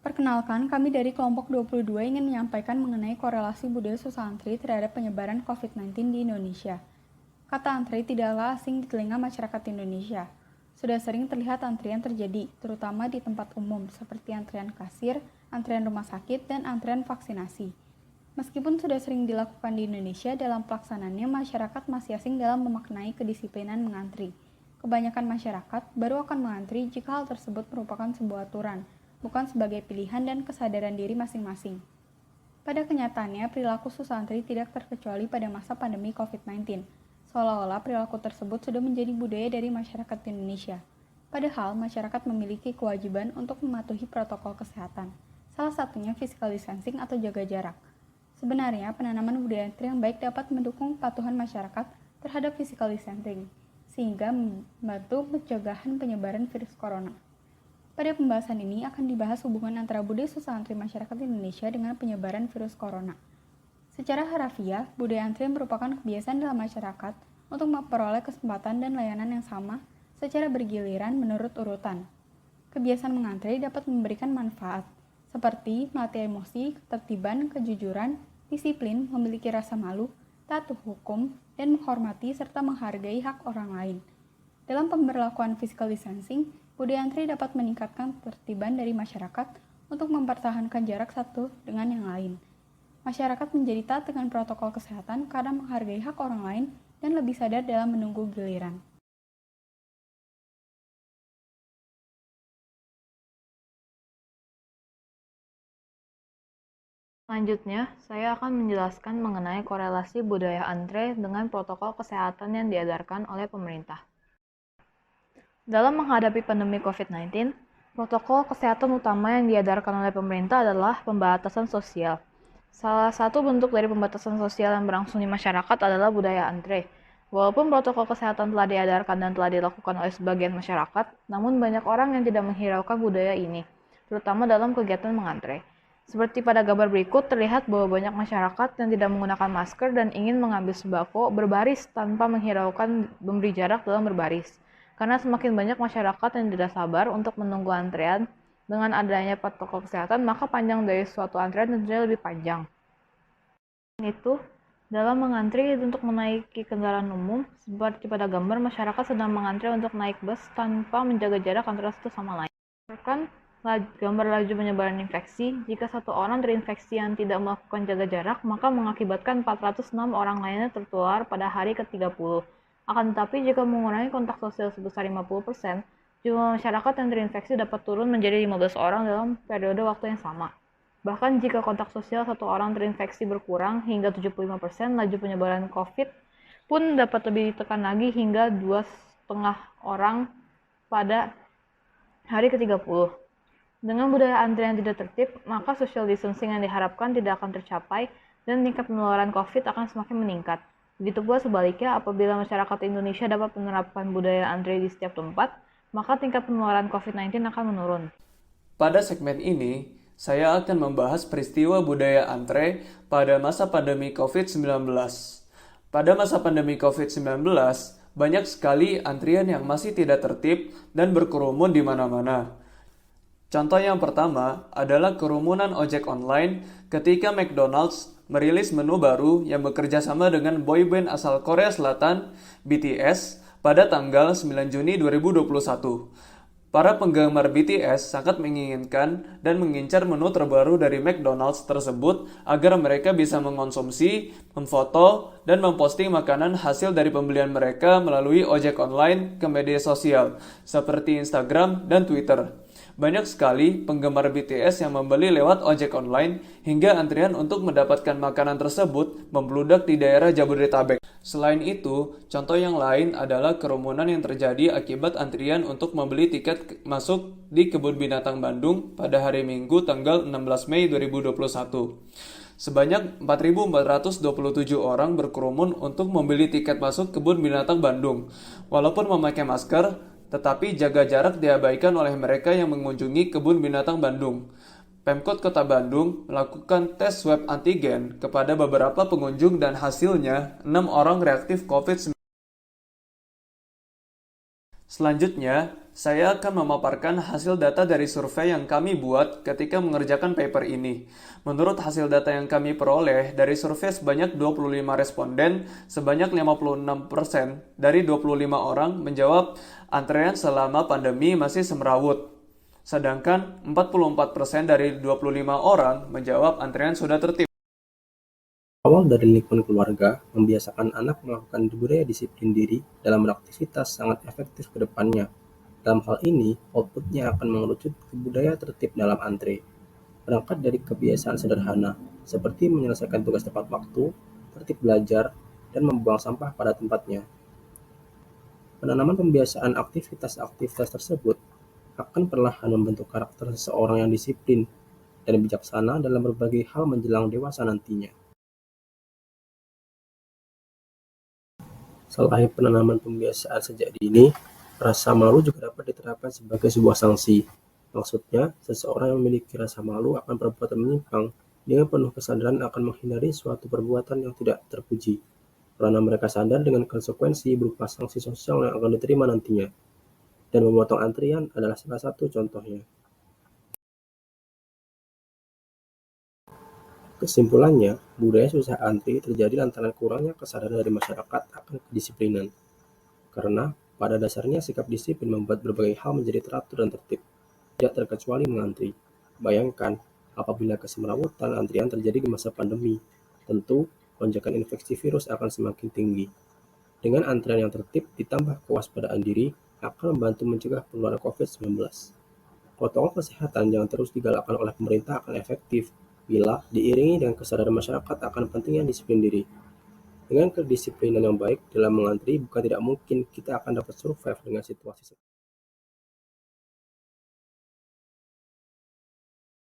Perkenalkan, kami dari kelompok 22 ingin menyampaikan mengenai korelasi budaya susah antri terhadap penyebaran COVID-19 di Indonesia. Kata antri tidaklah asing di telinga masyarakat Indonesia. Sudah sering terlihat antrian terjadi, terutama di tempat umum seperti antrian kasir, antrian rumah sakit, dan antrian vaksinasi. Meskipun sudah sering dilakukan di Indonesia, dalam pelaksanaannya masyarakat masih asing dalam memaknai kedisiplinan mengantri. Kebanyakan masyarakat baru akan mengantri jika hal tersebut merupakan sebuah aturan, bukan sebagai pilihan dan kesadaran diri masing-masing. Pada kenyataannya, perilaku susah antri tidak terkecuali pada masa pandemi COVID-19, seolah-olah perilaku tersebut sudah menjadi budaya dari masyarakat Indonesia. Padahal, masyarakat memiliki kewajiban untuk mematuhi protokol kesehatan, salah satunya physical distancing atau jaga jarak. Sebenarnya, penanaman budaya antri yang baik dapat mendukung kepatuhan masyarakat terhadap physical distancing, sehingga membantu pencegahan penyebaran virus corona. Pada pembahasan ini akan dibahas hubungan antara budaya susah antri masyarakat Indonesia dengan penyebaran virus corona. Secara harafiah, budaya antri merupakan kebiasaan dalam masyarakat untuk memperoleh kesempatan dan layanan yang sama secara bergiliran menurut urutan. Kebiasaan mengantri dapat memberikan manfaat, seperti melatih emosi, ketertiban, kejujuran, disiplin, memiliki rasa malu, taat hukum, dan menghormati serta menghargai hak orang lain. Dalam pemberlakuan physical distancing, budaya antri dapat meningkatkan ketertiban dari masyarakat untuk mempertahankan jarak satu dengan yang lain. Masyarakat menjadi taat dengan protokol kesehatan karena menghargai hak orang lain dan lebih sadar dalam menunggu giliran. Selanjutnya, saya akan menjelaskan mengenai korelasi budaya antre dengan protokol kesehatan yang diedarkan oleh pemerintah. Dalam menghadapi pandemi COVID-19, protokol kesehatan utama yang diedarkan oleh pemerintah adalah pembatasan sosial. Salah satu bentuk dari pembatasan sosial yang berlangsung di masyarakat adalah budaya antre. Walaupun protokol kesehatan telah diedarkan dan telah dilakukan oleh sebagian masyarakat, namun banyak orang yang tidak menghiraukan budaya ini, terutama dalam kegiatan mengantre. Seperti pada gambar berikut, terlihat bahwa banyak masyarakat yang tidak menggunakan masker dan ingin mengambil sembako berbaris tanpa menghiraukan memberi jarak dalam berbaris. Karena semakin banyak masyarakat yang tidak sabar untuk menunggu antrean, dengan adanya protokol kesehatan, maka panjang dari suatu antrean tentunya lebih panjang. Selain itu, dalam mengantri untuk menaiki kendaraan umum, seperti pada gambar, masyarakat sedang mengantri untuk naik bus tanpa menjaga jarak antara satu sama lain. Berdasarkan gambar laju penyebaran infeksi, jika satu orang terinfeksi yang tidak melakukan jaga jarak, maka mengakibatkan 406 orang lainnya tertular pada hari ke-30. Akan tetapi, jika mengurangi kontak sosial sebesar 50%, jumlah masyarakat yang terinfeksi dapat turun menjadi 15 orang dalam periode waktu yang sama. Bahkan jika kontak sosial satu orang terinfeksi berkurang hingga 75%, laju penyebaran COVID pun dapat lebih ditekan lagi hingga 2,5 orang pada hari ke-30. Dengan budaya antri yang tidak tertib, maka social distancing yang diharapkan tidak akan tercapai dan tingkat penularan COVID akan semakin meningkat. Begitu pula sebaliknya, apabila masyarakat Indonesia dapat menerapkan budaya antri di setiap tempat, maka tingkat penularan COVID-19 akan menurun. Pada segmen ini, saya akan membahas peristiwa budaya antre pada masa pandemi COVID-19. Pada masa pandemi COVID-19, banyak sekali antrian yang masih tidak tertib dan berkerumun di mana-mana. Contoh yang pertama adalah kerumunan ojek online ketika McDonald's merilis menu baru yang bekerja sama dengan boyband asal Korea Selatan, BTS, pada tanggal 9 Juni 2021. Para penggemar BTS sangat menginginkan dan mengincar menu terbaru dari McDonald's tersebut agar mereka bisa mengonsumsi, memfoto, dan memposting makanan hasil dari pembelian mereka melalui ojek online ke media sosial seperti Instagram dan Twitter. Banyak sekali penggemar BTS yang membeli lewat ojek online hingga antrian untuk mendapatkan makanan tersebut membludak di daerah Jabodetabek. Selain itu, contoh yang lain adalah kerumunan yang terjadi akibat antrian untuk membeli tiket masuk di Kebun Binatang Bandung pada hari Minggu tanggal 16 Mei 2021. Sebanyak 4.427 orang berkerumun untuk membeli tiket masuk Kebun Binatang Bandung. Walaupun memakai masker, tetapi jaga jarak diabaikan oleh mereka yang mengunjungi Kebun Binatang Bandung. Pemkot Kota Bandung melakukan tes swab antigen kepada beberapa pengunjung dan hasilnya 6 orang reaktif COVID-19. Selanjutnya, saya akan memaparkan hasil data dari survei yang kami buat ketika mengerjakan paper ini. Menurut hasil data yang kami peroleh dari survei sebanyak 25 responden, sebanyak 56% dari 25 orang menjawab antrean selama pandemi masih semrawut. Sedangkan 44% dari 25 orang menjawab antrean sudah tertib. Awal dari lingkungan keluarga, membiasakan anak melakukan budaya disiplin diri dalam beraktivitas sangat efektif ke depannya. Dalam hal ini, outputnya akan mengerucut ke budaya tertib dalam antre. Berangkat dari kebiasaan sederhana, seperti menyelesaikan tugas tepat waktu, tertib belajar, dan membuang sampah pada tempatnya. Penanaman pembiasaan aktivitas-aktivitas tersebut akan perlahan membentuk karakter seseorang yang disiplin dan bijaksana dalam berbagai hal menjelang dewasa nantinya. Selain penanaman pembiasaan sejak dini, rasa malu juga dapat diterapkan sebagai sebuah sanksi. Maksudnya, seseorang yang memiliki rasa malu akan perbuatan menyimpang dengan penuh kesadaran akan menghindari suatu perbuatan yang tidak terpuji, karena mereka sadar dengan konsekuensi berupa sanksi sosial yang akan diterima nantinya. Dan memotong antrian adalah salah satu contohnya. Kesimpulannya, budaya susah antri terjadi lantaran kurangnya kesadaran dari masyarakat akan kedisiplinan. Karena pada dasarnya sikap disiplin membuat berbagai hal menjadi teratur dan tertib, tidak terkecuali mengantri. Bayangkan, apabila kesemrawutan antrian terjadi di masa pandemi, tentu lonjakan infeksi virus akan semakin tinggi. Dengan antrian yang tertib ditambah kewaspadaan diri, akan membantu mencegah penularan COVID-19. Protokol kesehatan yang terus digalakkan oleh pemerintah akan efektif bila diiringi dengan kesadaran masyarakat akan pentingnya disiplin diri. Dengan kedisiplinan yang baik dalam mengantri, bukan tidak mungkin kita akan dapat survive dengan situasi seperti